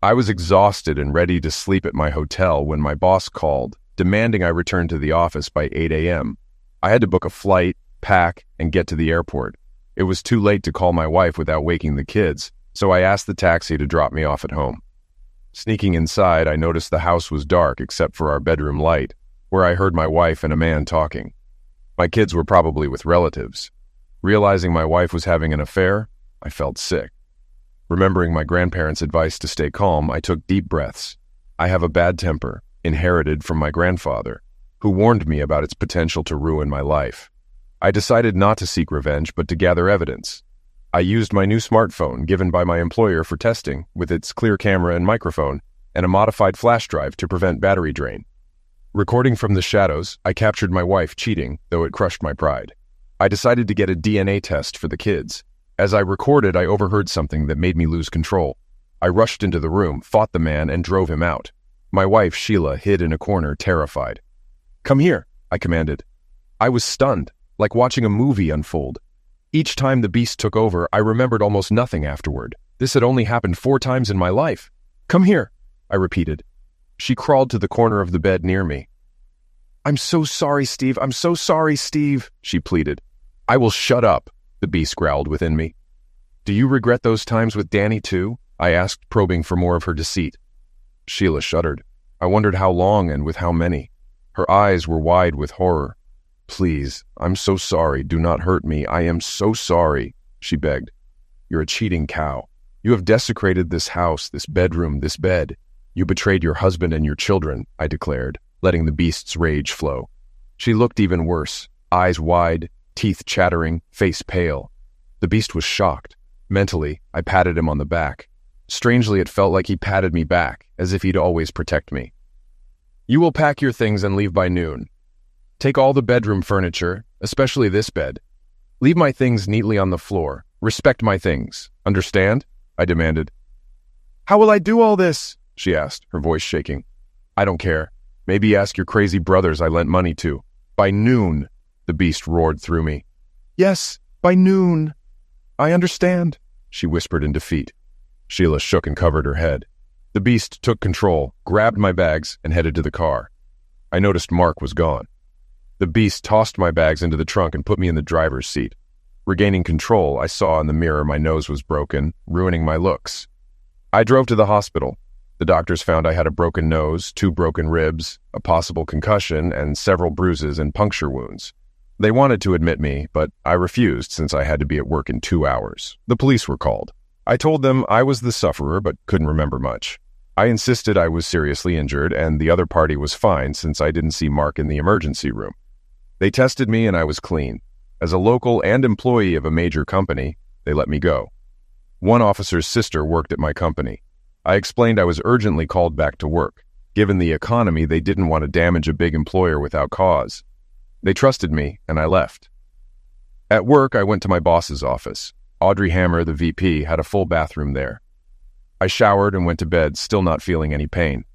I was exhausted and ready to sleep at my hotel when my boss called, demanding I return to the office by 8 a.m. I had to book a flight, pack, and get to the airport. It was too late to call my wife without waking the kids, so I asked the taxi to drop me off at home. Sneaking inside, I noticed the house was dark except for our bedroom light, where I heard my wife and a man talking. My kids were probably with relatives. Realizing my wife was having an affair, I felt sick. Remembering my grandparents' advice to stay calm, I took deep breaths. I have a bad temper, inherited from my grandfather, who warned me about its potential to ruin my life. I decided not to seek revenge, but to gather evidence. I used my new smartphone given by my employer for testing, with its clear camera and microphone, and a modified flash drive to prevent battery drain. Recording from the shadows, I captured my wife cheating, though it crushed my pride. I decided to get a DNA test for the kids. As I recorded, I overheard something that made me lose control. I rushed into the room, fought the man, and drove him out. My wife, Sheila, hid in a corner, terrified. "Come here," I commanded. I was stunned, like watching a movie unfold. Each time the beast took over, I remembered almost nothing afterward. This had only happened 4 times in my life. "Come here," I repeated. She crawled to the corner of the bed near me. "I'm so sorry, Steve. I'm so sorry, Steve," she pleaded. "I will shut up," the beast growled within me. "Do you regret those times with Danny too?" I asked, probing for more of her deceit. Sheila shuddered. I wondered how long and with how many. Her eyes were wide with horror. "Please, I'm so sorry. Do not hurt me. I am so sorry," she begged. "You're a cheating cow. You have desecrated this house, this bedroom, this bed. You betrayed your husband and your children," I declared, letting the beast's rage flow. She looked even worse, eyes wide, teeth chattering, face pale. The beast was shocked. Mentally, I patted him on the back. Strangely, it felt like he patted me back, as if he'd always protect me. "You will pack your things and leave by noon. Take all the bedroom furniture, especially this bed. Leave my things neatly on the floor. Respect my things. Understand?" I demanded. "How will I do all this?" she asked, her voice shaking. "I don't care. Maybe ask your crazy brothers I lent money to. By noon," the beast roared through me. "Yes, by noon. I understand," she whispered in defeat. Sheila shook and covered her head. The beast took control, grabbed my bags, and headed to the car. I noticed Mark was gone. The beast tossed my bags into the trunk and put me in the driver's seat. Regaining control, I saw in the mirror my nose was broken, ruining my looks. I drove to the hospital. The doctors found I had a broken nose, 2 broken ribs, a possible concussion, and several bruises and puncture wounds. They wanted to admit me, but I refused since I had to be at work in 2 hours. The police were called. I told them I was the sufferer but couldn't remember much. I insisted I was seriously injured and the other party was fine since I didn't see Mark in the emergency room. They tested me and I was clean. As a local and employee of a major company, they let me go. One officer's sister worked at my company. I explained I was urgently called back to work. Given the economy, they didn't want to damage a big employer without cause. They trusted me, and I left. At work, I went to my boss's office. Audrey Hammer, the VP, had a full bathroom there. I showered and went to bed, still not feeling any pain.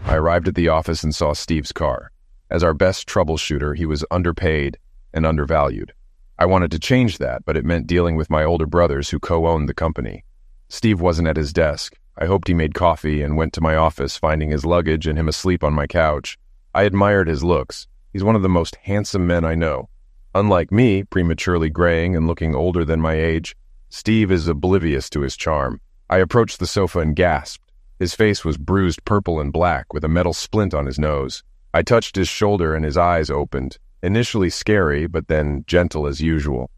I arrived at the office and saw Steve's car. As our best troubleshooter, he was underpaid and undervalued. I wanted to change that, but it meant dealing with my older brothers who co-owned the company. Steve wasn't at his desk. I hoped he made coffee and went to my office, finding his luggage and him asleep on my couch. I admired his looks. He's one of the most handsome men I know. Unlike me, prematurely graying and looking older than my age, Steve is oblivious to his charm. I approached the sofa and gasped. His face was bruised purple and black, with a metal splint on his nose. I touched his shoulder and his eyes opened. Initially scary, but then gentle as usual.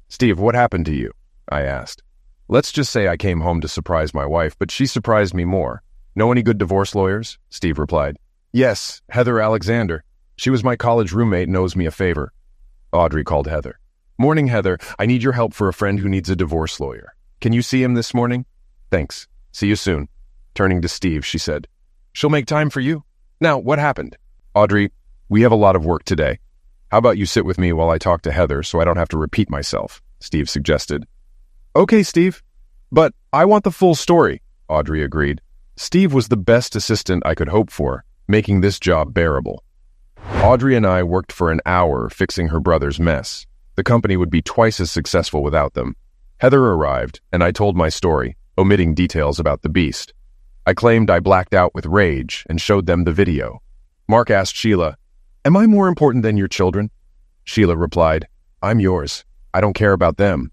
"Steve, what happened to you?" I asked. "Let's just say I came home to surprise my wife, but she surprised me more. Know any good divorce lawyers?" Steve replied. "Yes, Heather Alexander. She was my college roommate and owes me a favor." Audrey called Heather. "Morning, Heather. I need your help for a friend who needs a divorce lawyer. Can you see him this morning?" "Thanks. See you soon." Turning to Steve, she said, "She'll make time for you. Now, what happened?" "Audrey, we have a lot of work today. How about you sit with me while I talk to Heather so I don't have to repeat myself?" Steve suggested. "Okay, Steve. But I want the full story," Audrey agreed. Steve was the best assistant I could hope for, making this job bearable. Audrey and I worked for an hour fixing her brother's mess. The company would be twice as successful without them. Heather arrived, and I told my story, omitting details about the beast. I claimed I blacked out with rage and showed them the video. Mark asked Sheila, "Am I more important than your children?" Sheila replied, "I'm yours. I don't care about them."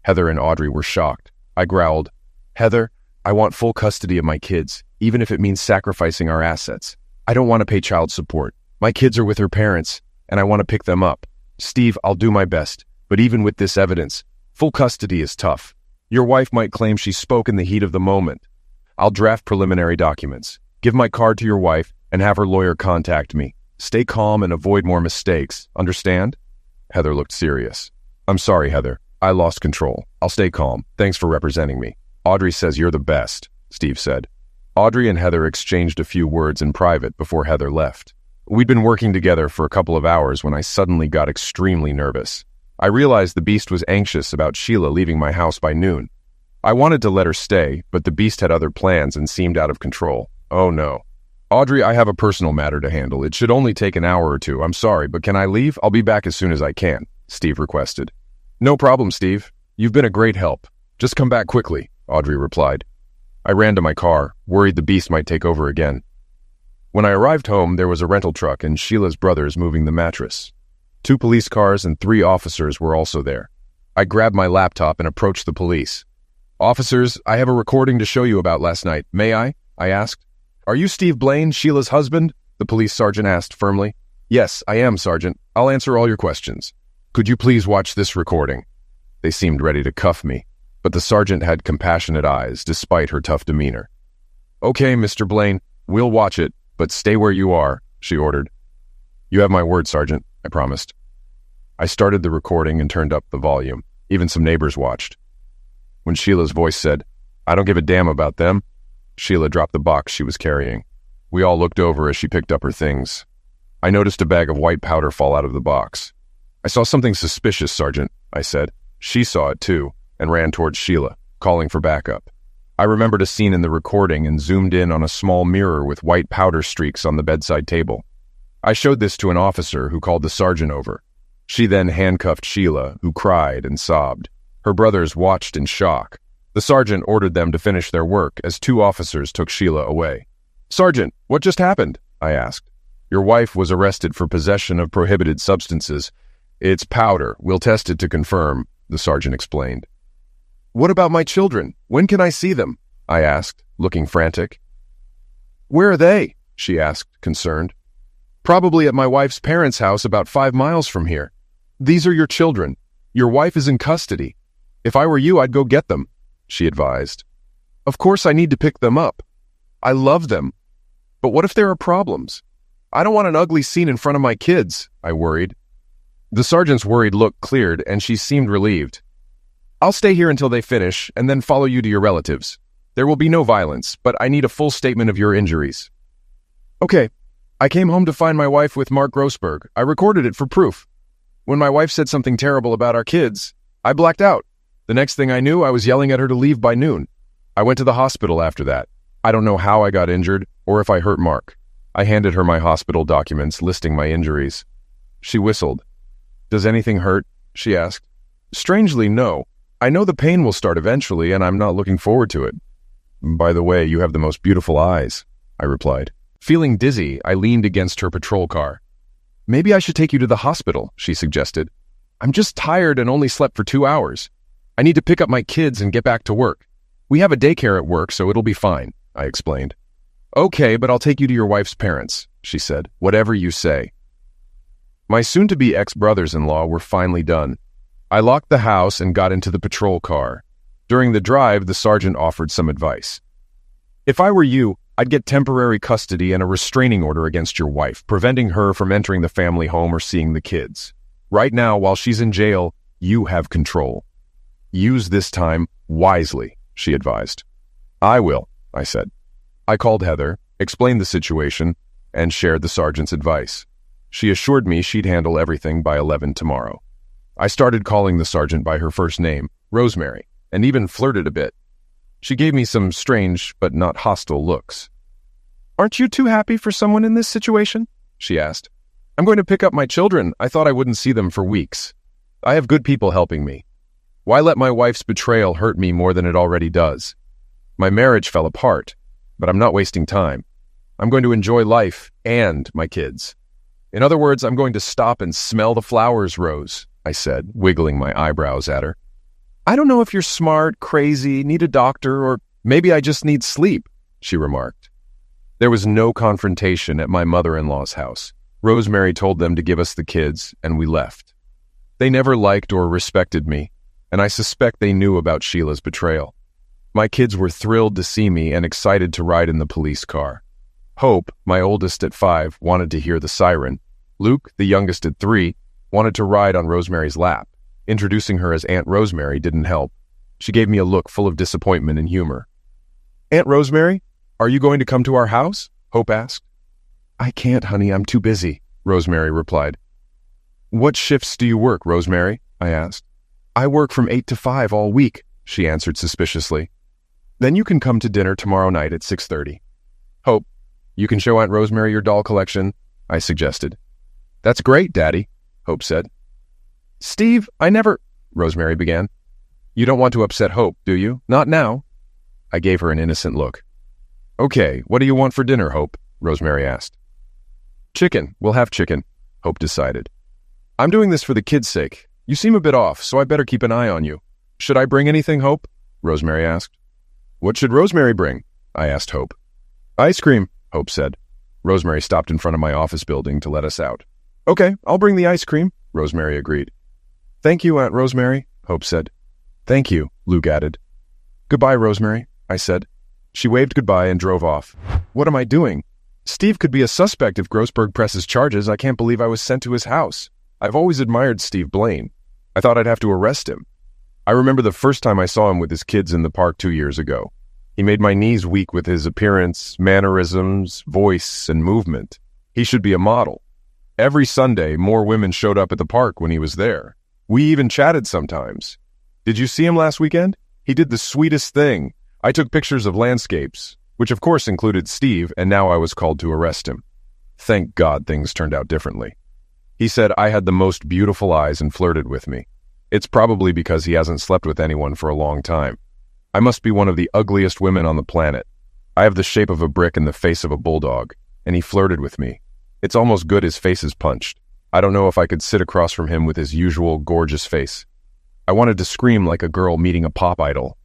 Heather and Audrey were shocked. I growled, "Heather, I want full custody of my kids, even if it means sacrificing our assets. I don't want to pay child support. My kids are with their parents, and I want to pick them up. Steve, I'll do my best, but even with this evidence, full custody is tough. Your wife might claim she spoke in the heat of the moment. I'll draft preliminary documents, give my card to your wife, and have her lawyer contact me. Stay calm and avoid more mistakes. Understand?" Heather looked serious. "I'm sorry, Heather. I lost control. I'll stay calm. Thanks for representing me." "Audrey says you're the best," Steve said. Audrey and Heather exchanged a few words in private before Heather left. We'd been working together for a couple of hours when I suddenly got extremely nervous. I realized the beast was anxious about Sheila leaving my house by noon. I wanted to let her stay, but the beast had other plans and seemed out of control. Oh no. "Audrey, I have a personal matter to handle. It should only take an hour or two. I'm sorry, but can I leave? I'll be back as soon as I can," Steve requested. "No problem, Steve. You've been a great help. Just come back quickly," Audrey replied. I ran to my car, worried the beast might take over again. When I arrived home, there was a rental truck and Sheila's brothers moving the mattress. 2 police cars and 3 officers were also there. I grabbed my laptop and approached the police. "Officers, I have a recording to show you about last night. May I?" I asked. "Are you Steve Blaine, Sheila's husband?" the police sergeant asked firmly. "Yes, I am, Sergeant. I'll answer all your questions. Could you please watch this recording?" They seemed ready to cuff me, but the sergeant had compassionate eyes despite her tough demeanor. "Okay, Mr. Blaine, we'll watch it, but stay where you are," she ordered. "You have my word, Sergeant," I promised. I started the recording and turned up the volume. Even some neighbors watched. When Sheila's voice said, "I don't give a damn about them," Sheila dropped the box she was carrying. We all looked over as she picked up her things. I noticed a bag of white powder fall out of the box. "I saw something suspicious, Sergeant," I said. She saw it too, and ran towards Sheila, calling for backup. I remembered a scene in the recording and zoomed in on a small mirror with white powder streaks on the bedside table. I showed this to an officer who called the sergeant over. She then handcuffed Sheila, who cried and sobbed. Her brothers watched in shock. The sergeant ordered them to finish their work as 2 officers took Sheila away. "Sergeant, what just happened?" I asked. "Your wife was arrested for possession of prohibited substances. It's powder. We'll test it to confirm," the sergeant explained. "What about my children? When can I see them?" I asked, looking frantic. "Where are they?" she asked, concerned. "Probably at my wife's parents' house about 5 miles from here. These are your children. Your wife is in custody. If I were you, I'd go get them," she advised. "Of course I need to pick them up. I love them. But what if there are problems? I don't want an ugly scene in front of my kids," I worried. The sergeant's worried look cleared, and she seemed relieved. "I'll stay here until they finish, and then follow you to your relatives. There will be no violence, but I need a full statement of your injuries." "Okay. I came home to find my wife with Mark Grossberg. I recorded it for proof. When my wife said something terrible about our kids, I blacked out. The next thing I knew, I was yelling at her to leave by noon. I went to the hospital after that. I don't know how I got injured or if I hurt Mark." I handed her my hospital documents listing my injuries. She whistled. "Does anything hurt?" she asked. "Strangely, no. I know the pain will start eventually, and I'm not looking forward to it." "By the way, you have the most beautiful eyes," I replied. Feeling dizzy, I leaned against her patrol car. "Maybe I should take you to the hospital," she suggested. "I'm just tired and only slept for 2 hours. I need to pick up my kids and get back to work. We have a daycare at work, so it'll be fine," I explained. "Okay, but I'll take you to your wife's parents," she said. "Whatever you say." My soon-to-be ex-brothers-in-law were finally done. I locked the house and got into the patrol car. During the drive, the sergeant offered some advice. "If I were you, I'd get temporary custody and a restraining order against your wife, preventing her from entering the family home or seeing the kids. Right now, while she's in jail, you have control. Use this time wisely," she advised. "I will," I said. I called Heather, explained the situation, and shared the sergeant's advice. She assured me she'd handle everything by 11 tomorrow. I started calling the sergeant by her first name, Rosemary, and even flirted a bit. She gave me some strange but not hostile looks. "Aren't you too happy for someone in this situation?" she asked. "I'm going to pick up my children. I thought I wouldn't see them for weeks. I have good people helping me. Why let my wife's betrayal hurt me more than it already does?" My marriage fell apart, but I'm not wasting time. I'm going to enjoy life and my kids. In other words, I'm going to stop and smell the flowers, Rose, I said, wiggling my eyebrows at her. I don't know if you're smart, crazy, need a doctor, or maybe I just need sleep, she remarked. There was no confrontation at my mother-in-law's house. Rosemary told them to give us the kids, and we left. They never liked or respected me, and I suspect they knew about Sheila's betrayal. My kids were thrilled to see me and excited to ride in the police car. Hope, my oldest at 5, wanted to hear the siren. Luke, the youngest at 3, wanted to ride on Rosemary's lap. Introducing her as Aunt Rosemary didn't help. She gave me a look full of disappointment and humor. Aunt Rosemary, are you going to come to our house? Hope asked. I can't, honey, I'm too busy, Rosemary replied. What shifts do you work, Rosemary? I asked. I work from 8 to 5 all week, she answered suspiciously. Then you can come to dinner tomorrow night at 6:30. Hope, you can show Aunt Rosemary your doll collection, I suggested. That's great, Daddy, Hope said. Steve, Rosemary began. You don't want to upset Hope, do you? Not now. I gave her an innocent look. Okay, what do you want for dinner, Hope? Rosemary asked. Chicken. We'll have chicken, Hope decided. I'm doing this for the kids' sake. You seem a bit off, so I better keep an eye on you. Should I bring anything, Hope? Rosemary asked. What should Rosemary bring? I asked Hope. Ice cream, Hope said. Rosemary stopped in front of my office building to let us out. Okay, I'll bring the ice cream, Rosemary agreed. Thank you, Aunt Rosemary, Hope said. Thank you, Luke added. Goodbye, Rosemary, I said. She waved goodbye and drove off. What am I doing? Steve could be a suspect if Grossberg presses charges. I can't believe I was sent to his house. I've always admired Steve Blaine. I thought I'd have to arrest him. I remember the first time I saw him with his kids in the park 2 years ago. He made my knees weak with his appearance, mannerisms, voice, and movement. He should be a model. Every Sunday, more women showed up at the park when he was there. We even chatted sometimes. Did you see him last weekend? He did the sweetest thing. I took pictures of landscapes, which of course included Steve, and now I was called to arrest him. Thank God things turned out differently. He said I had the most beautiful eyes and flirted with me. It's probably because he hasn't slept with anyone for a long time. I must be one of the ugliest women on the planet. I have the shape of a brick and the face of a bulldog, and he flirted with me. It's almost good his face is punched. I don't know if I could sit across from him with his usual gorgeous face. I wanted to scream like a girl meeting a pop idol.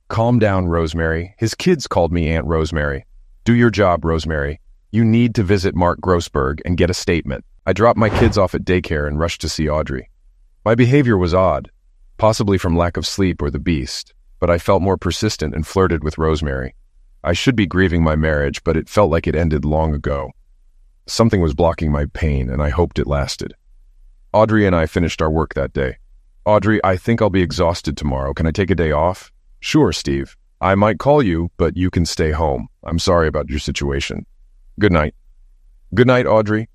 Calm down, Rosemary. His kids called me Aunt Rosemary. Do your job, Rosemary. You need to visit Mark Grossberg and get a statement. I dropped my kids off at daycare and rushed to see Audrey. My behavior was odd, possibly from lack of sleep or the beast, but I felt more persistent and flirted with Rosemary. I should be grieving my marriage, but it felt like it ended long ago. Something was blocking my pain, and I hoped it lasted. Audrey and I finished our work that day. Audrey, I think I'll be exhausted tomorrow. Can I take a day off? Sure, Steve. I might call you, but you can stay home. I'm sorry about your situation. Good night. Good night, Audrey.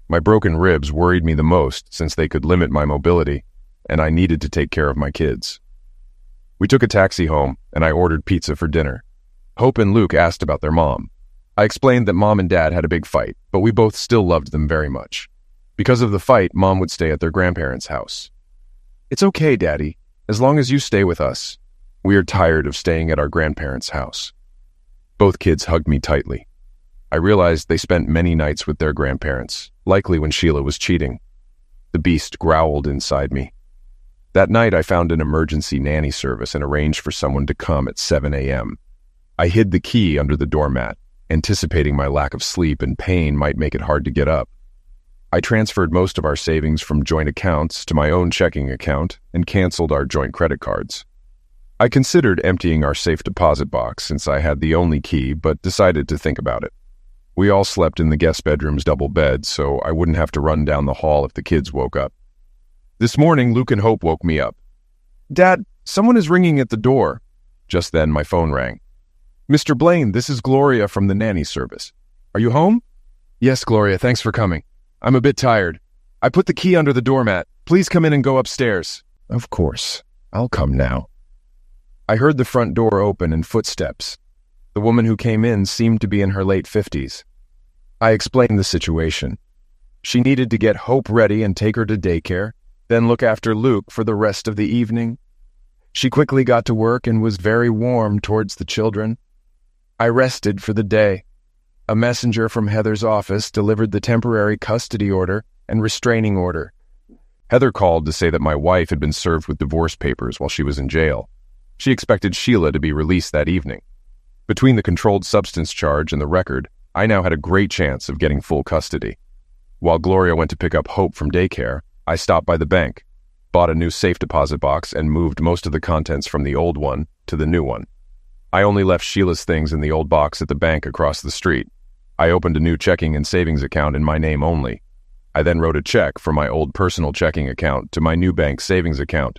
My broken ribs worried me the most since they could limit my mobility, and I needed to take care of my kids. We took a taxi home, and I ordered pizza for dinner. Hope and Luke asked about their mom. I explained that Mom and Dad had a big fight, but we both still loved them very much. Because of the fight, Mom would stay at their grandparents' house. It's okay, Daddy, as long as you stay with us. We are tired of staying at our grandparents' house. Both kids hugged me tightly. I realized they spent many nights with their grandparents, likely when Sheila was cheating. The beast growled inside me. That night, I found an emergency nanny service and arranged for someone to come at 7 a.m. I hid the key under the doormat, anticipating my lack of sleep and pain might make it hard to get up. I transferred most of our savings from joint accounts to my own checking account and canceled our joint credit cards. I considered emptying our safe deposit box since I had the only key, but decided to think about it. We all slept in the guest bedroom's double bed, so I wouldn't have to run down the hall if the kids woke up. This morning, Luke and Hope woke me up. Dad, someone is ringing at the door. Just then, my phone rang. Mr. Blaine, this is Gloria from the nanny service. Are you home? Yes, Gloria, thanks for coming. I'm a bit tired. I put the key under the doormat. Please come in and go upstairs. Of course. I'll come now. I heard the front door open and footsteps. The woman who came in seemed to be in her late 50s. I explained the situation. She needed to get Hope ready and take her to daycare, then look after Luke for the rest of the evening. She quickly got to work and was very warm towards the children. I rested for the day. A messenger from Heather's office delivered the temporary custody order and restraining order. Heather called to say that my wife had been served with divorce papers while she was in jail. She expected Sheila to be released that evening. Between the controlled substance charge and the record, I now had a great chance of getting full custody. While Gloria went to pick up Hope from daycare, I stopped by the bank, bought a new safe deposit box, and moved most of the contents from the old one to the new one. I only left Sheila's things in the old box at the bank across the street. I opened a new checking and savings account in my name only. I then wrote a check from my old personal checking account to my new bank savings account.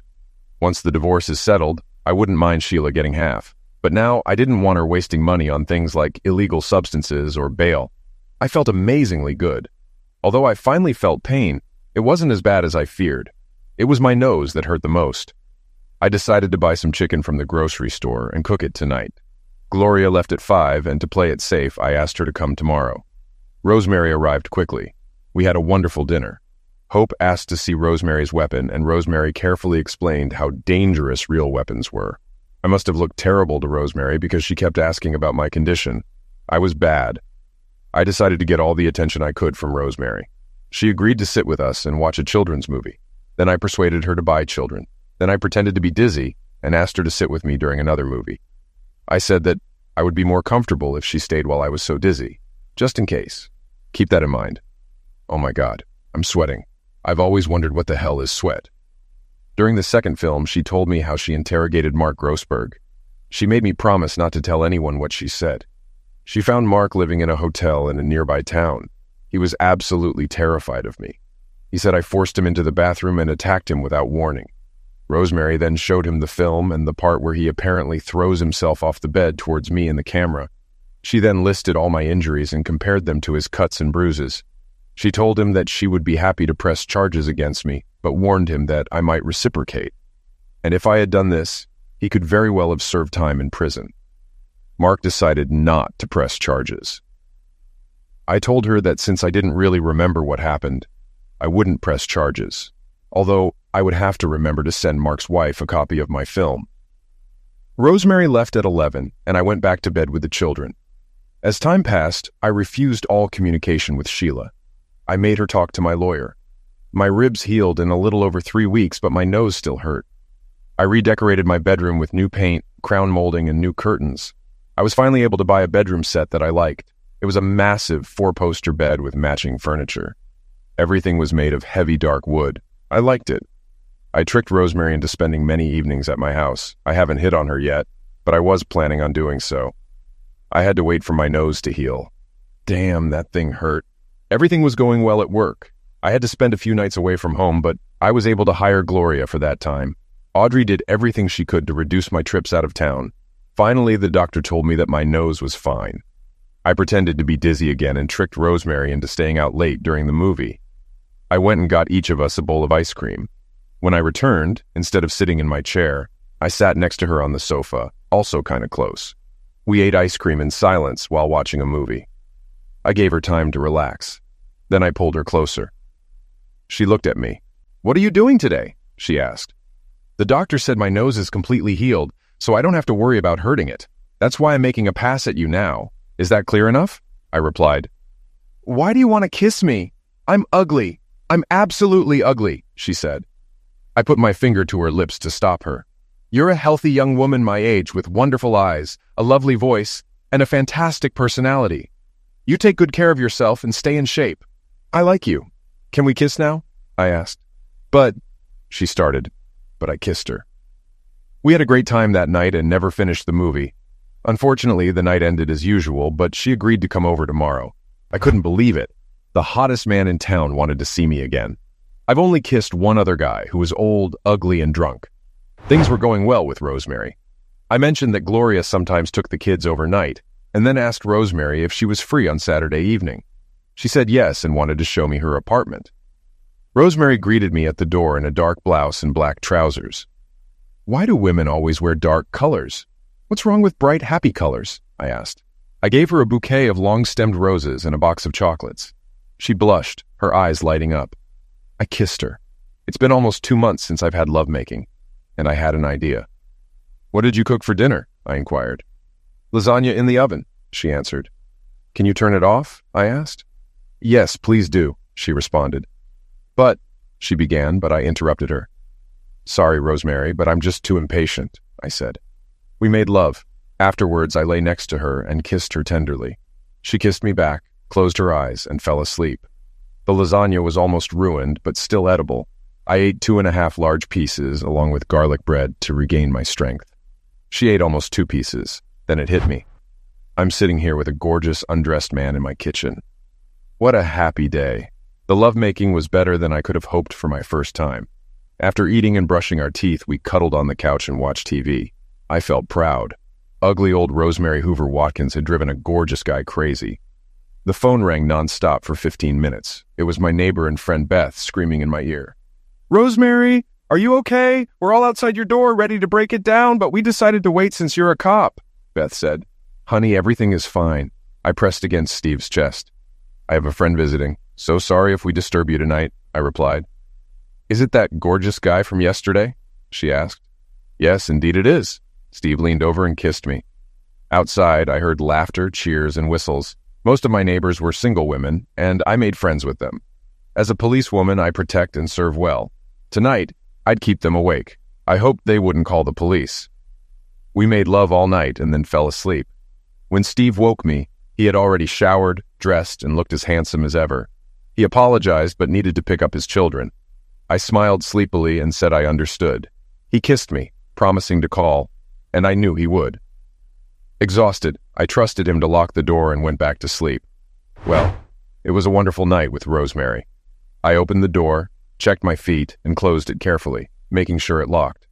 Once the divorce is settled, I wouldn't mind Sheila getting half. But now I didn't want her wasting money on things like illegal substances or bail. I felt amazingly good. Although I finally felt pain, it wasn't as bad as I feared. It was my nose that hurt the most. I decided to buy some chicken from the grocery store and cook it tonight. Gloria left at 5, and to play it safe, I asked her to come tomorrow. Rosemary arrived quickly. We had a wonderful dinner. Hope asked to see Rosemary's weapon, and Rosemary carefully explained how dangerous real weapons were. I must have looked terrible to Rosemary because she kept asking about my condition. I was bad. I decided to get all the attention I could from Rosemary. She agreed to sit with us and watch a children's movie. Then I persuaded her to buy children. Then I pretended to be dizzy and asked her to sit with me during another movie. I said that I would be more comfortable if she stayed while I was so dizzy, just in case. Keep that in mind. Oh my God, I'm sweating. I've always wondered what the hell is sweat. During the second film, she told me how she interrogated Mark Grossberg. She made me promise not to tell anyone what she said. She found Mark living in a hotel in a nearby town. He was absolutely terrified of me. He said I forced him into the bathroom and attacked him without warning. Rosemary then showed him the film and the part where he apparently throws himself off the bed towards me and the camera. She then listed all my injuries and compared them to his cuts and bruises. She told him that she would be happy to press charges against me, but warned him that I might reciprocate. And if I had done this, he could very well have served time in prison. Mark decided not to press charges. I told her that since I didn't really remember what happened, I wouldn't press charges, although I would have to remember to send Mark's wife a copy of my film. Rosemary left at 11, and I went back to bed with the children. As time passed, I refused all communication with Sheila. I made her talk to my lawyer. My ribs healed in a little over 3 weeks, but my nose still hurt. I redecorated my bedroom with new paint, crown molding, and new curtains. I was finally able to buy a bedroom set that I liked. It was a massive 4-poster bed with matching furniture. Everything was made of heavy dark wood. I liked it. I tricked Rosemary into spending many evenings at my house. I haven't hit on her yet, but I was planning on doing so. I had to wait for my nose to heal. Damn, that thing hurt. Everything was going well at work. I had to spend a few nights away from home, but I was able to hire Gloria for that time. Audrey did everything she could to reduce my trips out of town. Finally, the doctor told me that my nose was fine. I pretended to be dizzy again and tricked Rosemary into staying out late during the movie. I went and got each of us a bowl of ice cream. When I returned, instead of sitting in my chair, I sat next to her on the sofa, also kind of close. We ate ice cream in silence while watching a movie. I gave her time to relax. Then I pulled her closer. She looked at me. "What are you doing today?" she asked. "The doctor said my nose is completely healed, so I don't have to worry about hurting it. That's why I'm making a pass at you now. Is that clear enough?" I replied. "Why do you want to kiss me? I'm ugly. I'm absolutely ugly," she said. I put my finger to her lips to stop her. "You're a healthy young woman my age with wonderful eyes, a lovely voice, and a fantastic personality. You take good care of yourself and stay in shape. I like you. Can we kiss now?" I asked. "But," she started, but I kissed her. We had a great time that night and never finished the movie. Unfortunately, the night ended as usual, but she agreed to come over tomorrow. I couldn't believe it. The hottest man in town wanted to see me again. I've only kissed one other guy who was old, ugly, and drunk. Things were going well with Rosemary. I mentioned that Gloria sometimes took the kids overnight, and then asked Rosemary if she was free on Saturday evening. She said yes and wanted to show me her apartment. Rosemary greeted me at the door in a dark blouse and black trousers. "Why do women always wear dark colors? What's wrong with bright, happy colors?" I asked. I gave her a bouquet of long-stemmed roses and a box of chocolates. She blushed, her eyes lighting up. I kissed her. It's been almost 2 months since I've had lovemaking, and I had an idea. "What did you cook for dinner?" I inquired. "Lasagna in the oven," she answered. "Can you turn it off?" I asked. "Yes, please do," she responded. "But," she began, but I interrupted her. "Sorry, Rosemary, but I'm just too impatient," I said. We made love. Afterwards, I lay next to her and kissed her tenderly. She kissed me back, closed her eyes, and fell asleep. The lasagna was almost ruined, but still edible. I ate 2.5 large pieces, along with garlic bread, to regain my strength. She ate almost 2 pieces. Then it hit me. I'm sitting here with a gorgeous, undressed man in my kitchen. What a happy day. The lovemaking was better than I could have hoped for my first time. After eating and brushing our teeth, we cuddled on the couch and watched TV. I felt proud. Ugly old Rosemary Hoover Watkins had driven a gorgeous guy crazy. The phone rang nonstop for 15 minutes. It was my neighbor and friend Beth screaming in my ear. "Rosemary, are you okay? We're all outside your door ready to break it down, but we decided to wait since you're a cop," Beth said. "Honey, everything is fine." I pressed against Steve's chest. "I have a friend visiting. So sorry if we disturb you tonight," I replied. "Is it that gorgeous guy from yesterday?" she asked. "Yes, indeed it is." Steve leaned over and kissed me. Outside, I heard laughter, cheers, and whistles. Most of my neighbors were single women, and I made friends with them. As a policewoman, I protect and serve well. Tonight, I'd keep them awake. I hoped they wouldn't call the police. We made love all night and then fell asleep. When Steve woke me, he had already showered, dressed, and looked as handsome as ever. He apologized but needed to pick up his children. I smiled sleepily and said I understood. He kissed me, promising to call, and I knew he would. Exhausted, I trusted him to lock the door and went back to sleep. Well, it was a wonderful night with Rosemary. I opened the door, checked my feet, and closed it carefully, making sure it locked.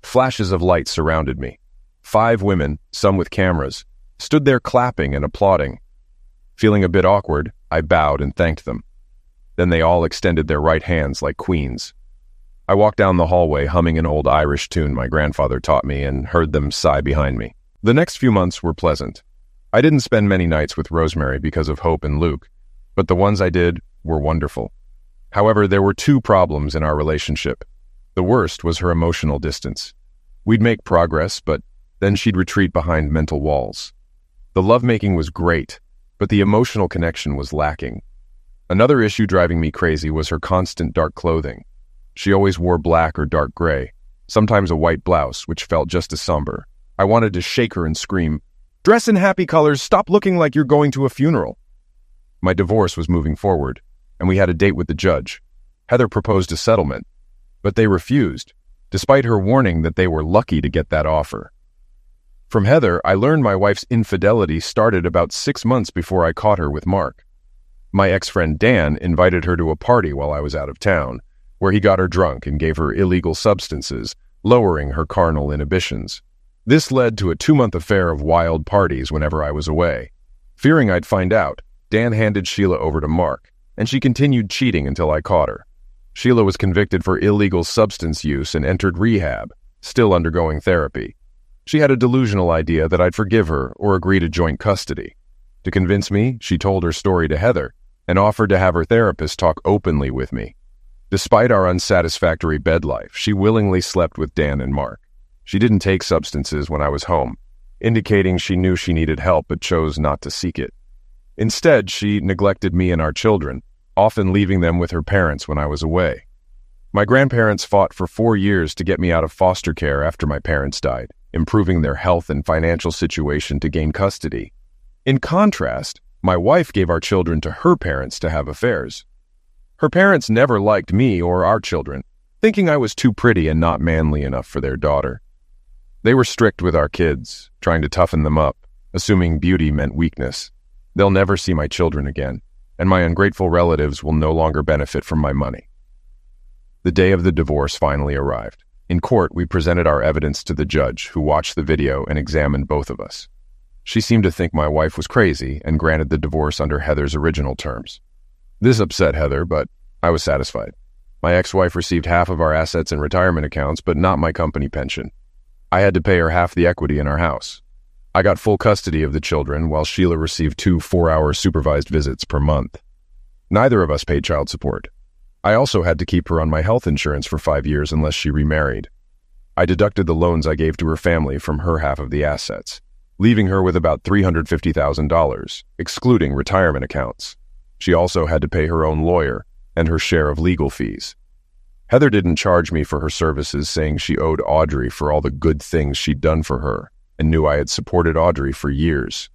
Flashes of light surrounded me. 5 women, some with cameras, stood there clapping and applauding. Feeling a bit awkward, I bowed and thanked them. Then they all extended their right hands like queens. I walked down the hallway humming an old Irish tune my grandfather taught me and heard them sigh behind me. The next few months were pleasant. I didn't spend many nights with Rosemary because of Hope and Luke, but the ones I did were wonderful. However, there were 2 problems in our relationship. The worst was her emotional distance. We'd make progress, but then she'd retreat behind mental walls. The lovemaking was great, but the emotional connection was lacking. Another issue driving me crazy was her constant dark clothing. She always wore black or dark gray, sometimes a white blouse, which felt just as somber. I wanted to shake her and scream, "Dress in happy colors, stop looking like you're going to a funeral." My divorce was moving forward, and we had a date with the judge. Heather proposed a settlement, but they refused, despite her warning that they were lucky to get that offer. From Heather, I learned my wife's infidelity started about 6 months before I caught her with Mark. My ex-friend Dan invited her to a party while I was out of town, where he got her drunk and gave her illegal substances, lowering her carnal inhibitions. This led to a 2-month affair of wild parties whenever I was away. Fearing I'd find out, Dan handed Sheila over to Mark, and she continued cheating until I caught her. Sheila was convicted for illegal substance use and entered rehab, still undergoing therapy. She had a delusional idea that I'd forgive her or agree to joint custody. To convince me, she told her story to Heather and offered to have her therapist talk openly with me. Despite our unsatisfactory bed life, she willingly slept with Dan and Mark. She didn't take substances when I was home, indicating she knew she needed help but chose not to seek it. Instead, she neglected me and our children, often leaving them with her parents when I was away. My grandparents fought for 4 years to get me out of foster care after my parents died, improving their health and financial situation to gain custody. In contrast, my wife gave our children to her parents to have affairs. Her parents never liked me or our children, thinking I was too pretty and not manly enough for their daughter. They were strict with our kids, trying to toughen them up, assuming beauty meant weakness. They'll never see my children again, and my ungrateful relatives will no longer benefit from my money. The day of the divorce finally arrived. In court, we presented our evidence to the judge, who watched the video and examined both of us. She seemed to think my wife was crazy and granted the divorce under Heather's original terms. This upset Heather, but I was satisfied. My ex-wife received half of our assets and retirement accounts, but not my company pension. I had to pay her half the equity in our house. I got full custody of the children, while Sheila received 2 4-hour supervised visits per month. Neither of us paid child support. I also had to keep her on my health insurance for 5 years unless she remarried. I deducted the loans I gave to her family from her half of the assets, leaving her with about $350,000, excluding retirement accounts. She also had to pay her own lawyer and her share of legal fees. Heather didn't charge me for her services, saying she owed Audrey for all the good things she'd done for her and knew I had supported Audrey for years.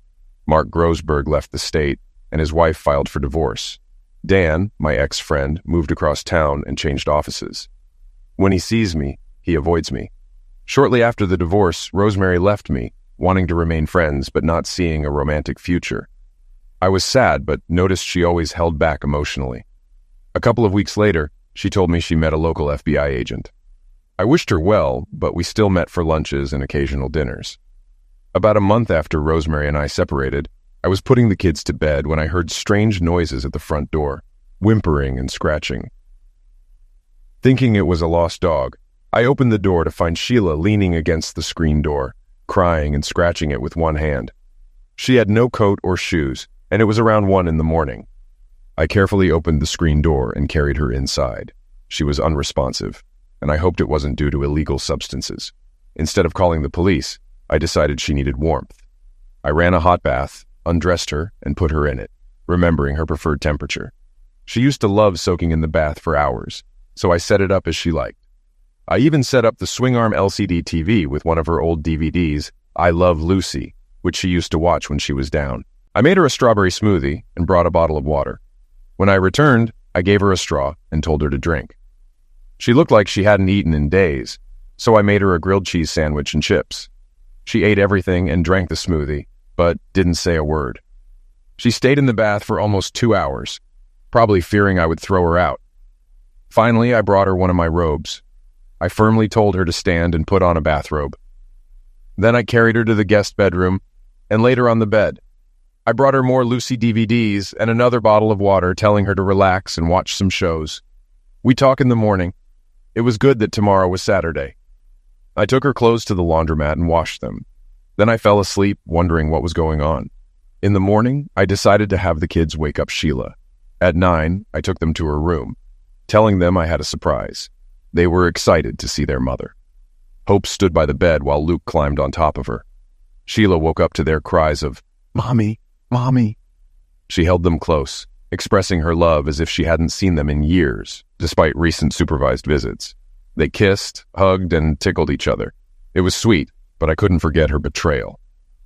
Mark Grossberg left the state, and his wife filed for divorce. Dan, my ex-friend, moved across town and changed offices. When he sees me, he avoids me. Shortly after the divorce, Rosemary left me, wanting to remain friends but not seeing a romantic future. I was sad, but noticed she always held back emotionally. A couple of weeks later, she told me she met a local FBI agent. I wished her well, but we still met for lunches and occasional dinners. About a month after Rosemary and I separated, I was putting the kids to bed when I heard strange noises at the front door, whimpering and scratching. Thinking it was a lost dog, I opened the door to find Sheila leaning against the screen door, crying and scratching it with one hand. She had no coat or shoes, and it was around 1 in the morning. I carefully opened the screen door and carried her inside. She was unresponsive, and I hoped it wasn't due to illegal substances. Instead of calling the police, I decided she needed warmth. I ran a hot bath, undressed her, and put her in it, remembering her preferred temperature. She used to love soaking in the bath for hours, so I set it up as she liked. I even set up the swing-arm LCD TV with one of her old DVDs, I Love Lucy, which she used to watch when she was down. I made her a strawberry smoothie and brought a bottle of water. When I returned, I gave her a straw and told her to drink. She looked like she hadn't eaten in days, so I made her a grilled cheese sandwich and chips. She ate everything and drank the smoothie, but didn't say a word. She stayed in the bath for almost 2 hours, probably fearing I would throw her out. Finally, I brought her one of my robes. I firmly told her to stand and put on a bathrobe. Then I carried her to the guest bedroom and laid her on the bed. I brought her more Lucy DVDs and another bottle of water, telling her to relax and watch some shows. We talk in the morning. It was good that tomorrow was Saturday. I took her clothes to the laundromat and washed them. Then I fell asleep, wondering what was going on. In the morning, I decided to have the kids wake up Sheila. At 9, I took them to her room, telling them I had a surprise. They were excited to see their mother. Hope stood by the bed while Luke climbed on top of her. Sheila woke up to their cries of, "Mommy, Mommy." She held them close, expressing her love as if she hadn't seen them in years, despite recent supervised visits. They kissed, hugged, and tickled each other. It was sweet, but I couldn't forget her betrayal.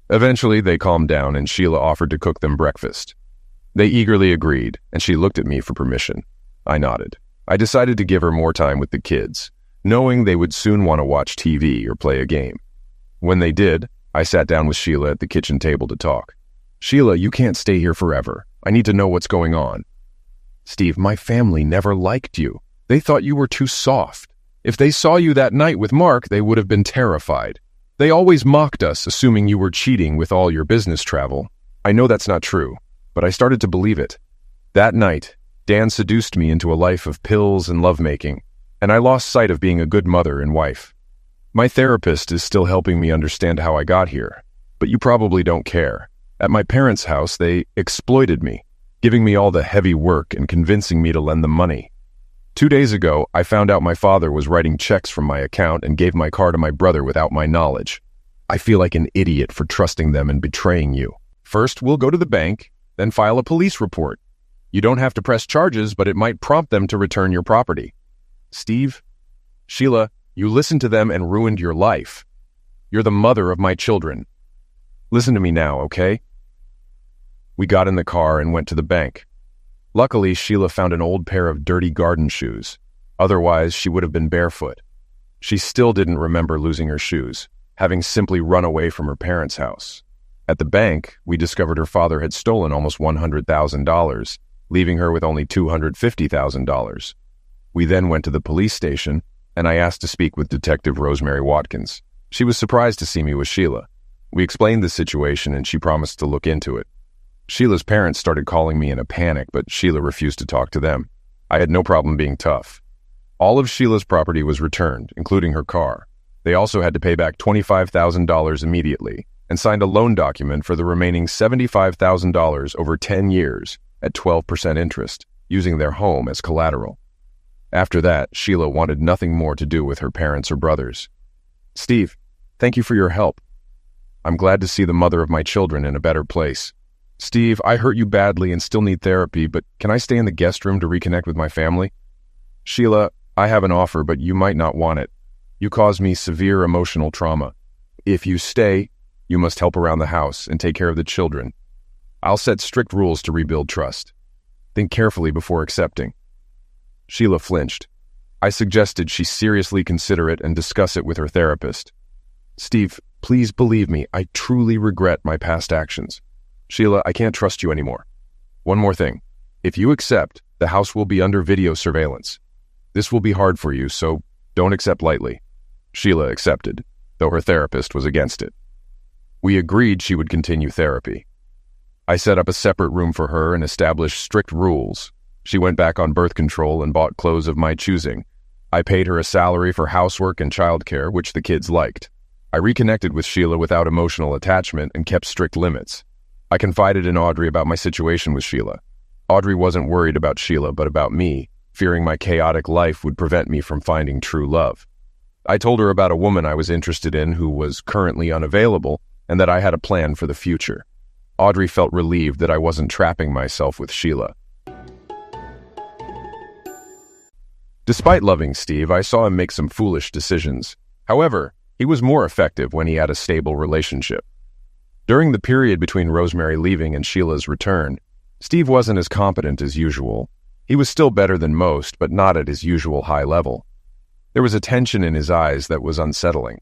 Eventually, they calmed down and Sheila offered to cook them breakfast. They eagerly agreed, and she looked at me for permission. I nodded. I decided to give her more time with the kids, knowing they would soon want to watch TV or play a game. When they did, I sat down with Sheila at the kitchen table to talk. "Sheila, you can't stay here forever. I need to know what's going on." "Steve, my family never liked you. They thought you were too soft. If they saw you that night with Mark, they would have been terrified. They always mocked us, assuming you were cheating with all your business travel. I know that's not true, but I started to believe it. That night, Dan seduced me into a life of pills and lovemaking, and I lost sight of being a good mother and wife. My therapist is still helping me understand how I got here, but you probably don't care. At my parents' house, they exploited me, giving me all the heavy work and convincing me to lend them money. 2 days ago, I found out my father was writing checks from my account and gave my car to my brother without my knowledge. I feel like an idiot for trusting them and betraying you. First, we'll go to the bank, then file a police report. You don't have to press charges, but it might prompt them to return your property. Steve, Sheila, you listened to them and ruined your life. You're the mother of my children. Listen to me now, okay?" We got in the car and went to the bank. Luckily, Sheila found an old pair of dirty garden shoes. Otherwise, she would have been barefoot. She still didn't remember losing her shoes, having simply run away from her parents' house. At the bank, we discovered her father had stolen almost $100,000, leaving her with only $250,000. We then went to the police station, and I asked to speak with Detective Rosemary Watkins. She was surprised to see me with Sheila. We explained the situation, and she promised to look into it. Sheila's parents started calling me in a panic, but Sheila refused to talk to them. I had no problem being tough. All of Sheila's property was returned, including her car. They also had to pay back $25,000 immediately and signed a loan document for the remaining $75,000 over 10 years at 12% interest, using their home as collateral. After that, Sheila wanted nothing more to do with her parents or brothers. Steve, thank you for your help. I'm glad to see the mother of my children in a better place. Steve, I hurt you badly and still need therapy, but can I stay in the guest room to reconnect with my family? Sheila, I have an offer, but you might not want it. You caused me severe emotional trauma. If you stay, you must help around the house and take care of the children. I'll set strict rules to rebuild trust. Think carefully before accepting. Sheila flinched. I suggested she seriously consider it and discuss it with her therapist. Steve, please believe me, I truly regret my past actions. Sheila, I can't trust you anymore. One more thing. If you accept, the house will be under video surveillance. This will be hard for you, so don't accept lightly. Sheila accepted, though her therapist was against it. We agreed she would continue therapy. I set up a separate room for her and established strict rules. She went back on birth control and bought clothes of my choosing. I paid her a salary for housework and childcare, which the kids liked. I reconnected with Sheila without emotional attachment and kept strict limits. I confided in Audrey about my situation with Sheila. Audrey wasn't worried about Sheila, but about me, fearing my chaotic life would prevent me from finding true love. I told her about a woman I was interested in who was currently unavailable and that I had a plan for the future. Audrey felt relieved that I wasn't trapping myself with Sheila. Despite loving Steve, I saw him make some foolish decisions. However, he was more effective when he had a stable relationship. During the period between Rosemary leaving and Sheila's return, Steve wasn't as competent as usual. He was still better than most, but not at his usual high level. There was a tension in his eyes that was unsettling.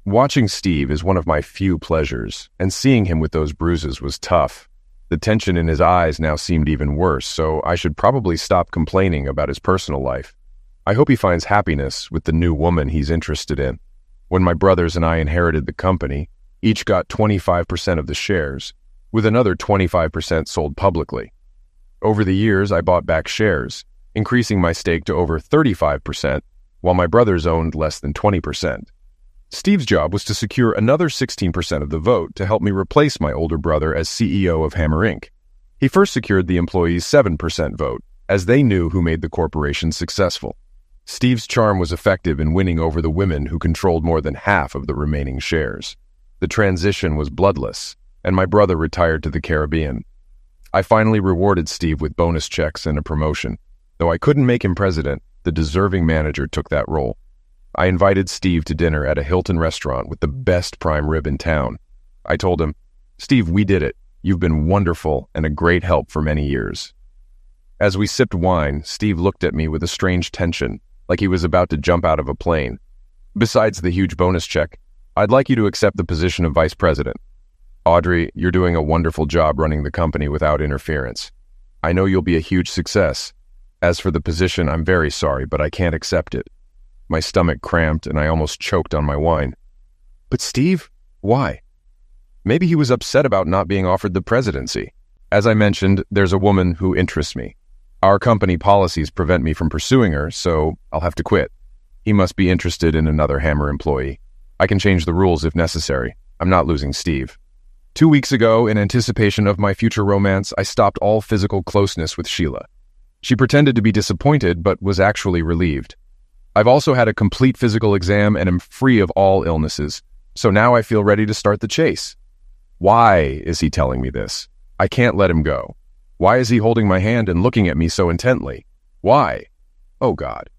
Watching Steve is one of my few pleasures, and seeing him with those bruises was tough. The tension in his eyes now seemed even worse, so I should probably stop complaining about his personal life. I hope he finds happiness with the new woman he's interested in. When my brothers and I inherited the company, each got 25% of the shares, with another 25% sold publicly. Over the years, I bought back shares, increasing my stake to over 35%, while my brothers owned less than 20%. Steve's job was to secure another 16% of the vote to help me replace my older brother as CEO of Hammer Inc. He first secured the employees' 7% vote, as they knew who made the corporation successful. Steve's charm was effective in winning over the women who controlled more than half of the remaining shares. The transition was bloodless, and my brother retired to the Caribbean. I finally rewarded Steve with bonus checks and a promotion. Though I couldn't make him president, the deserving manager took that role. I invited Steve to dinner at a Hilton restaurant with the best prime rib in town. I told him, "Steve, we did it. You've been wonderful and a great help for many years." As we sipped wine, Steve looked at me with a strange tension, like he was about to jump out of a plane. "Besides the huge bonus check, I'd like you to accept the position of vice president. Audrey, you're doing a wonderful job running the company without interference. I know you'll be a huge success. As for the position, I'm very sorry, but I can't accept it." My stomach cramped and I almost choked on my wine. "But Steve, why?" Maybe he was upset about not being offered the presidency. As I mentioned, there's a woman who interests me. Our company policies prevent me from pursuing her, so I'll have to quit. He must be interested in another Hammer employee. I can change the rules if necessary. I'm not losing Steve. 2 weeks ago, in anticipation of my future romance, I stopped all physical closeness with Sheila. She pretended to be disappointed, but was actually relieved. I've also had a complete physical exam and am free of all illnesses, so now I feel ready to start the chase. Why is he telling me this? I can't let him go. Why is he holding my hand and looking at me so intently? Why? Oh, God.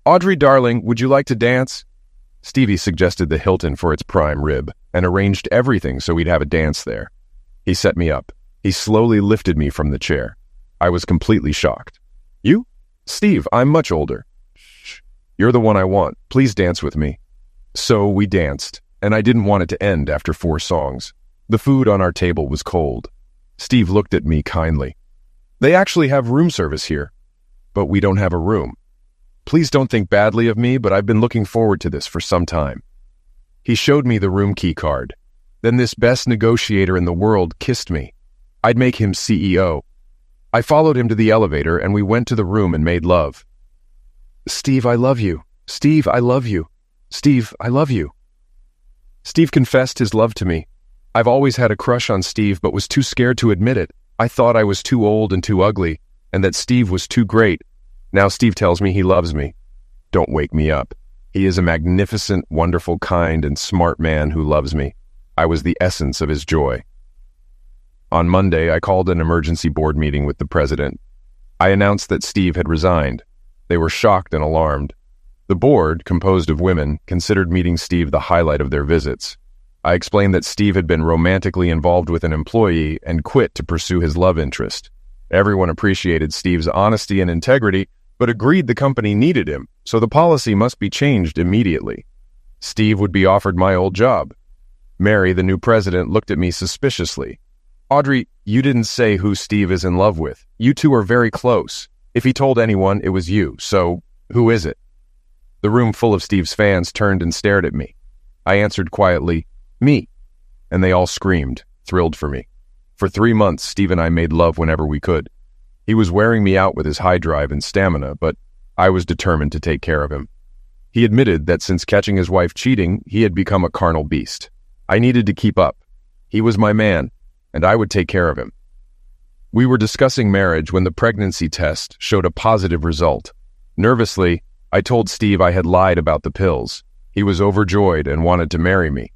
"Audrey, darling, would you like to dance?" Stevie suggested the Hilton for its prime rib and arranged everything so we'd have a dance there. He set me up. He slowly lifted me from the chair. I was completely shocked. "You? Steve, I'm much older." "Shh. You're the one I want. Please dance with me." So we danced, and I didn't want it to end after 4 songs. The food on our table was cold. Steve looked at me kindly. "They actually have room service here." "But we don't have a room. Please don't think badly of me, but I've been looking forward to this for some time." He showed me the room key card. Then this best negotiator in the world kissed me. I'd make him CEO. I followed him to the elevator and we went to the room and made love. "Steve, I love you. Steve, I love you. Steve, I love you." Steve confessed his love to me. I've always had a crush on Steve, but was too scared to admit it. I thought I was too old and too ugly, and that Steve was too great. Now Steve tells me he loves me. Don't wake me up. He is a magnificent, wonderful, kind, and smart man who loves me. I was the essence of his joy. On Monday, I called an emergency board meeting with the president. I announced that Steve had resigned. They were shocked and alarmed. The board, composed of women, considered meeting Steve the highlight of their visits. I explained that Steve had been romantically involved with an employee and quit to pursue his love interest. Everyone appreciated Steve's honesty and integrity, but agreed the company needed him, so the policy must be changed immediately. Steve would be offered my old job. Mary, the new president, looked at me suspiciously. "Audrey, you didn't say who Steve is in love with. You two are very close. If he told anyone, it was you, so who is it?" The room full of Steve's fans turned and stared at me. I answered quietly, "Me," and they all screamed, thrilled for me. For 3 months, Steve and I made love whenever we could. He was wearing me out with his high drive and stamina, but I was determined to take care of him. He admitted that since catching his wife cheating, he had become a carnal beast. I needed to keep up. He was my man, and I would take care of him. We were discussing marriage when the pregnancy test showed a positive result. Nervously, I told Steve I had lied about the pills. He was overjoyed and wanted to marry me.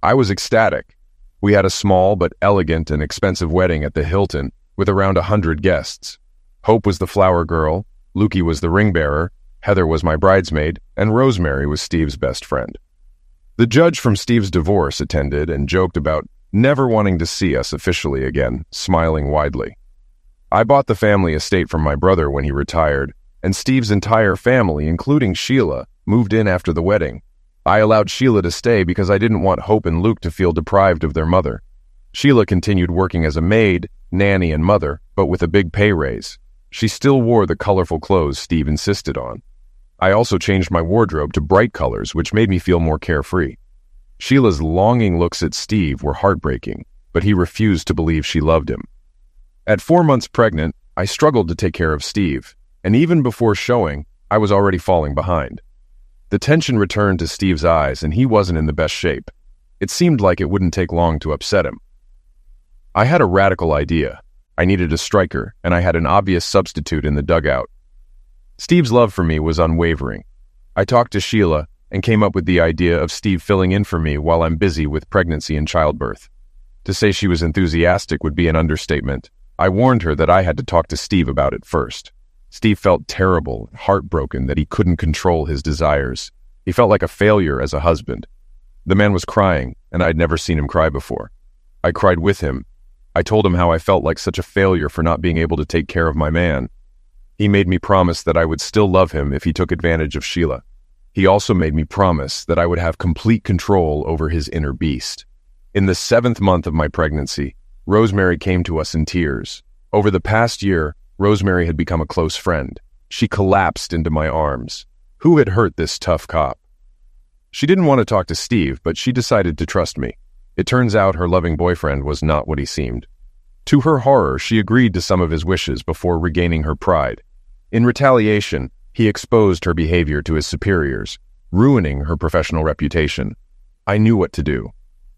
I was ecstatic. We had a small but elegant and expensive wedding at the Hilton with around 100 guests. Hope was the flower girl, Lukey was the ring bearer, Heather was my bridesmaid, and Rosemary was Steve's best friend. The judge from Steve's divorce attended and joked about never wanting to see us officially again, smiling widely. I bought the family estate from my brother when he retired, and Steve's entire family, including Sheila, moved in after the wedding. I allowed Sheila to stay because I didn't want Hope and Luke to feel deprived of their mother. Sheila continued working as a maid, nanny, and mother, but with a big pay raise. She still wore the colorful clothes Steve insisted on. I also changed my wardrobe to bright colors, which made me feel more carefree. Sheila's longing looks at Steve were heartbreaking, but he refused to believe she loved him. At 4 months pregnant, I struggled to take care of Steve, and even before showing, I was already falling behind. The tension returned to Steve's eyes, and he wasn't in the best shape. It seemed like it wouldn't take long to upset him. I had a radical idea. I needed a striker, and I had an obvious substitute in the dugout. Steve's love for me was unwavering. I talked to Sheila and came up with the idea of Steve filling in for me while I'm busy with pregnancy and childbirth. To say she was enthusiastic would be an understatement. I warned her that I had to talk to Steve about it first. Steve felt terrible and heartbroken that he couldn't control his desires. He felt like a failure as a husband. The man was crying, and I'd never seen him cry before. I cried with him. I told him how I felt like such a failure for not being able to take care of my man. He made me promise that I would still love him if he took advantage of Sheila. He also made me promise that I would have complete control over his inner beast. In the 7th month of my pregnancy, Rosemary came to us in tears. Over the past year, Rosemary had become a close friend. She collapsed into my arms. Who had hurt this tough cop? She didn't want to talk to Steve, but she decided to trust me. It turns out her loving boyfriend was not what he seemed. To her horror, she agreed to some of his wishes before regaining her pride. In retaliation, he exposed her behavior to his superiors, ruining her professional reputation. I knew what to do.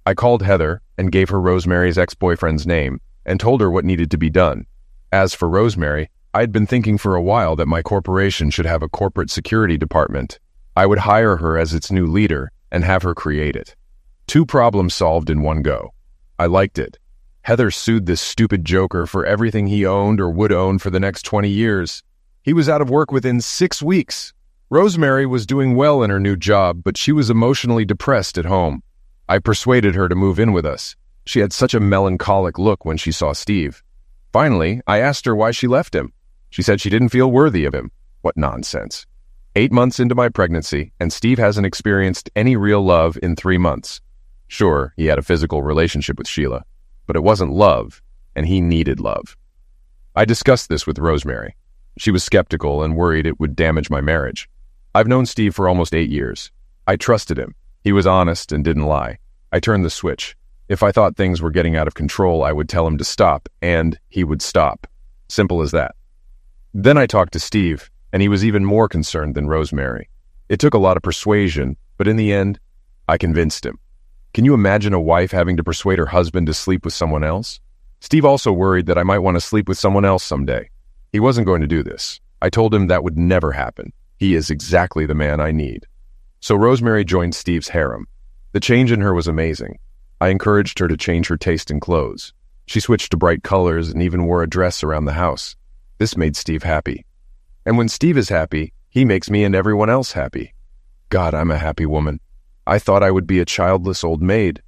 I called Heather and gave her Rosemary's ex-boyfriend's name and told her what needed to be done. As for Rosemary, I had been thinking for a while that my corporation should have a corporate security department. I would hire her as its new leader and have her create it. 2 problems solved in one go. I liked it. Heather sued this stupid joker for everything he owned or would own for the next 20 years. He was out of work within 6 weeks. Rosemary was doing well in her new job, but she was emotionally depressed at home. I persuaded her to move in with us. She had such a melancholic look when she saw Steve. Finally, I asked her why she left him. She said she didn't feel worthy of him. What nonsense. 8 months into my pregnancy, and Steve hasn't experienced any real love in 3 months. Sure, he had a physical relationship with Sheila, but it wasn't love, and he needed love. I discussed this with Rosemary. She was skeptical and worried it would damage my marriage. I've known Steve for almost 8 years. I trusted him. He was honest and didn't lie. I turned the switch. If I thought things were getting out of control, I would tell him to stop, and he would stop. Simple as that. Then I talked to Steve, and he was even more concerned than Rosemary. It took a lot of persuasion, but in the end, I convinced him. Can you imagine a wife having to persuade her husband to sleep with someone else? Steve also worried that I might want to sleep with someone else someday. He wasn't going to do this. I told him that would never happen. He is exactly the man I need. So Rosemary joined Steve's harem. The change in her was amazing. I encouraged her to change her taste in clothes. She switched to bright colors and even wore a dress around the house. This made Steve happy. And when Steve is happy, he makes me and everyone else happy. God, I'm a happy woman. I thought I would be a childless old maid.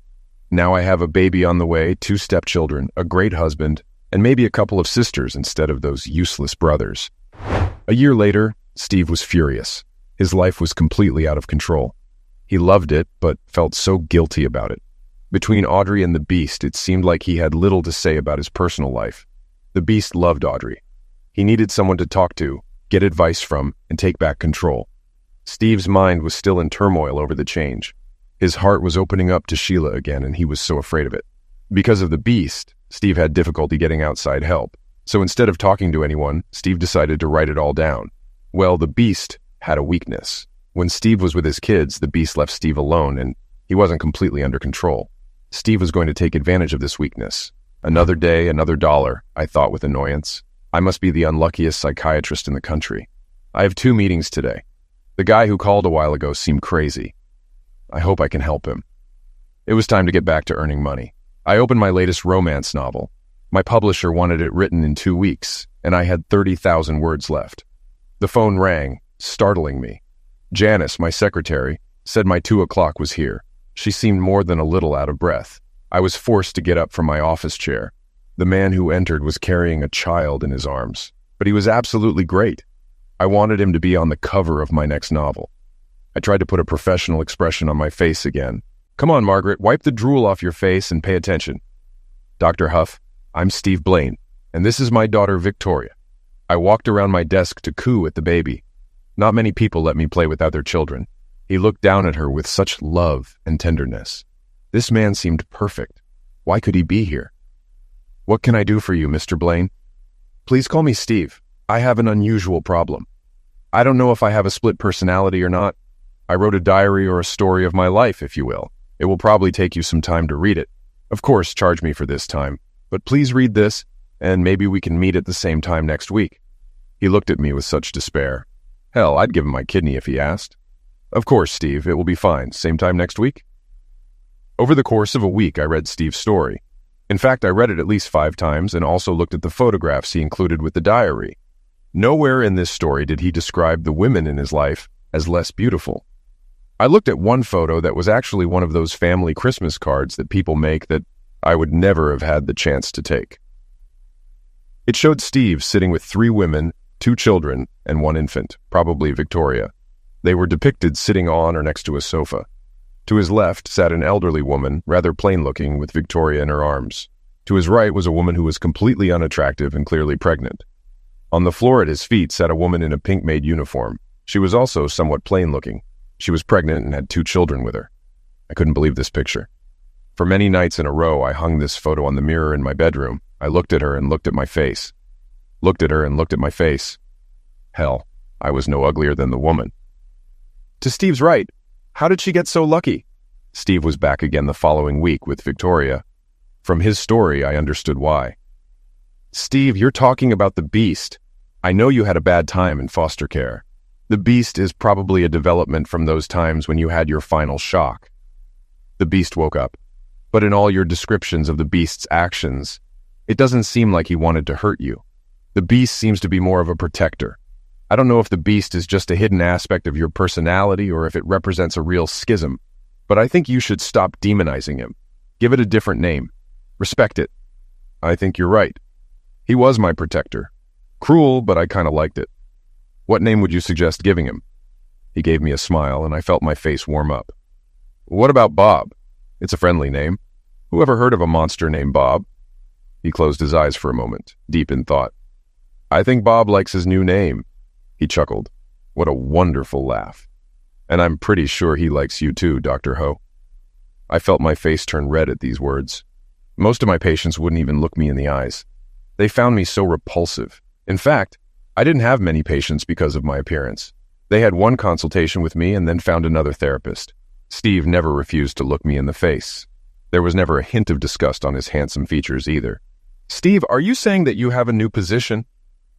Now I have a baby on the way, 2 stepchildren, a great husband, and maybe a couple of sisters instead of those useless brothers. A year later, Steve was furious. His life was completely out of control. He loved it, but felt so guilty about it. Between Audrey and the Beast, it seemed like he had little to say about his personal life. The Beast loved Audrey. He needed someone to talk to, get advice from, and take back control. Steve's mind was still in turmoil over the change. His heart was opening up to Sheila again, and he was so afraid of it. Because of the Beast, Steve had difficulty getting outside help. So instead of talking to anyone, Steve decided to write it all down. Well, the Beast had a weakness. When Steve was with his kids, the Beast left Steve alone, and he wasn't completely under control. Steve was going to take advantage of this weakness. Another day, another dollar, I thought with annoyance. I must be the unluckiest psychiatrist in the country. I have 2 meetings today. The guy who called a while ago seemed crazy. I hope I can help him. It was time to get back to earning money. I opened my latest romance novel. My publisher wanted it written in 2 weeks, and I had 30,000 words left. The phone rang, startling me. Janice, my secretary, said my 2 o'clock was here. She seemed more than a little out of breath. I was forced to get up from my office chair. The man who entered was carrying a child in his arms, but he was absolutely great. I wanted him to be on the cover of my next novel. I tried to put a professional expression on my face again. Come on, Margaret, wipe the drool off your face and pay attention. Dr. Huff, I'm Steve Blaine, and this is my daughter, Victoria. I walked around my desk to coo at the baby. Not many people let me play with other children. He looked down at her with such love and tenderness. This man seemed perfect. Why could he be here? What can I do for you, Mr. Blaine? Please call me Steve. I have an unusual problem. I don't know if I have a split personality or not. I wrote a diary or a story of my life, if you will. It will probably take you some time to read it. Of course, charge me for this time. But please read this, and maybe we can meet at the same time next week. He looked at me with such despair. Hell, I'd give him my kidney if he asked. Of course, Steve, it will be fine. Same time next week? Over the course of a week, I read Steve's story. In fact, I read it at least 5 times and also looked at the photographs he included with the diary. Nowhere in this story did he describe the women in his life as less beautiful. I looked at one photo that was actually one of those family Christmas cards that people make that I would never have had the chance to take. It showed Steve sitting with 3 women, 2 children, and 1 infant, probably Victoria. They were depicted sitting on or next to a sofa. To his left sat an elderly woman, rather plain-looking, with Victoria in her arms. To his right was a woman who was completely unattractive and clearly pregnant. On the floor at his feet sat a woman in a pink maid uniform. She was also somewhat plain-looking. She was pregnant and had 2 children with her. I couldn't believe this picture. For many nights in a row, I hung this photo on the mirror in my bedroom. I looked at her and looked at my face. Looked at her and looked at my face. Hell, I was no uglier than the woman. To Steve's right, how did she get so lucky? Steve was back again the following week with Victoria. From his story, I understood why. Steve, you're talking about the Beast. I know you had a bad time in foster care. The Beast is probably a development from those times when you had your final shock. The Beast woke up. But in all your descriptions of the Beast's actions, it doesn't seem like he wanted to hurt you. The Beast seems to be more of a protector. I don't know if the Beast is just a hidden aspect of your personality or if it represents a real schism, but I think you should stop demonizing him. Give it a different name. Respect it. I think you're right. He was my protector. Cruel, but I kind of liked it. What name would you suggest giving him? He gave me a smile, and I felt my face warm up. What about Bob? It's a friendly name. Who ever heard of a monster named Bob? He closed his eyes for a moment, deep in thought. I think Bob likes his new name. He chuckled. What a wonderful laugh. And I'm pretty sure he likes you too, Dr. Ho. I felt my face turn red at these words. Most of my patients wouldn't even look me in the eyes. They found me so repulsive. In fact, I didn't have many patients because of my appearance. They had one consultation with me and then found another therapist. Steve never refused to look me in the face. There was never a hint of disgust on his handsome features either. Steve, are you saying that you have a new position?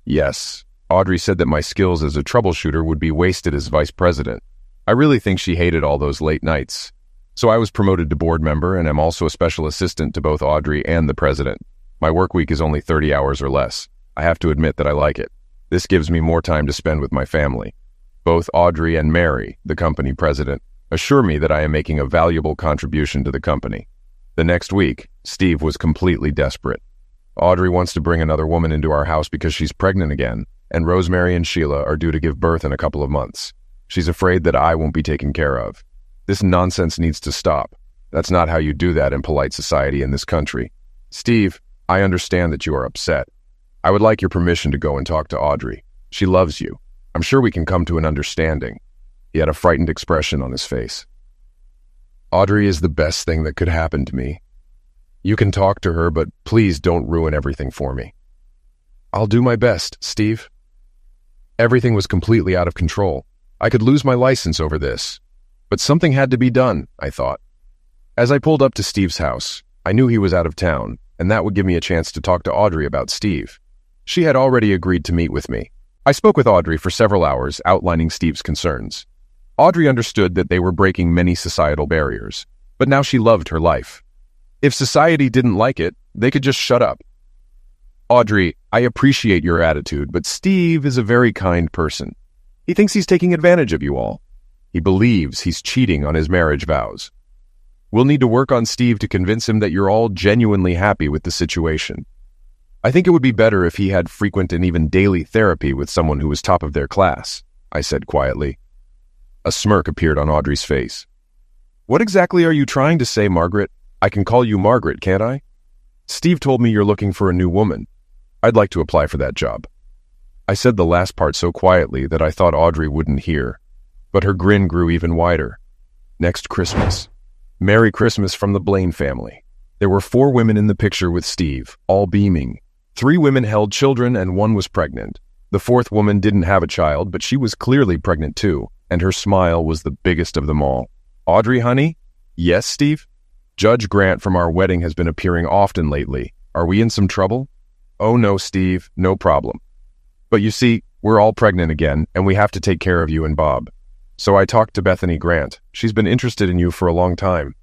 Yes. Audrey said that my skills as a troubleshooter would be wasted as vice president. I really think she hated all those late nights. So I was promoted to board member and am also a special assistant to both Audrey and the president. My work week is only 30 hours or less. I have to admit that I like it. This gives me more time to spend with my family. Both Audrey and Mary, the company president, assure me that I am making a valuable contribution to the company. The next week, Steve was completely desperate. Audrey wants to bring another woman into our house because she's pregnant again, and Rosemary and Sheila are due to give birth in a couple of months. She's afraid that I won't be taken care of. This nonsense needs to stop. That's not how you do that in polite society in this country. Steve, I understand that you are upset. I would like your permission to go and talk to Audrey. She loves you. I'm sure we can come to an understanding. He had a frightened expression on his face. Audrey is the best thing that could happen to me. You can talk to her, but please don't ruin everything for me. I'll do my best, Steve. Everything was completely out of control. I could lose my license over this. But something had to be done, I thought. As I pulled up to Steve's house, I knew he was out of town, and that would give me a chance to talk to Audrey about Steve. She had already agreed to meet with me. I spoke with Audrey for several hours, outlining Steve's concerns. Audrey understood that they were breaking many societal barriers, but now she loved her life. If society didn't like it, they could just shut up. Audrey, I appreciate your attitude, but Steve is a very kind person. He thinks he's taking advantage of you all. He believes he's cheating on his marriage vows. We'll need to work on Steve to convince him that you're all genuinely happy with the situation. I think it would be better if he had frequent and even daily therapy with someone who was top of their class, I said quietly. A smirk appeared on Audrey's face. What exactly are you trying to say, Margaret? I can call you Margaret, can't I? Steve told me you're looking for a new woman. I'd like to apply for that job. I said the last part so quietly that I thought Audrey wouldn't hear, but her grin grew even wider. Next Christmas. Merry Christmas from the Blaine family. There were 4 women in the picture with Steve, all beaming. 3 women held children and 1 was pregnant. The 4th woman didn't have a child, but she was clearly pregnant too, and her smile was the biggest of them all. Audrey, honey? Yes, Steve? Judge Grant from our wedding has been appearing often lately. Are we in some trouble? Oh no, Steve, no problem. But you see, we're all pregnant again, and we have to take care of you and Bob. So I talked to Bethany Grant. She's been interested in you for a long time.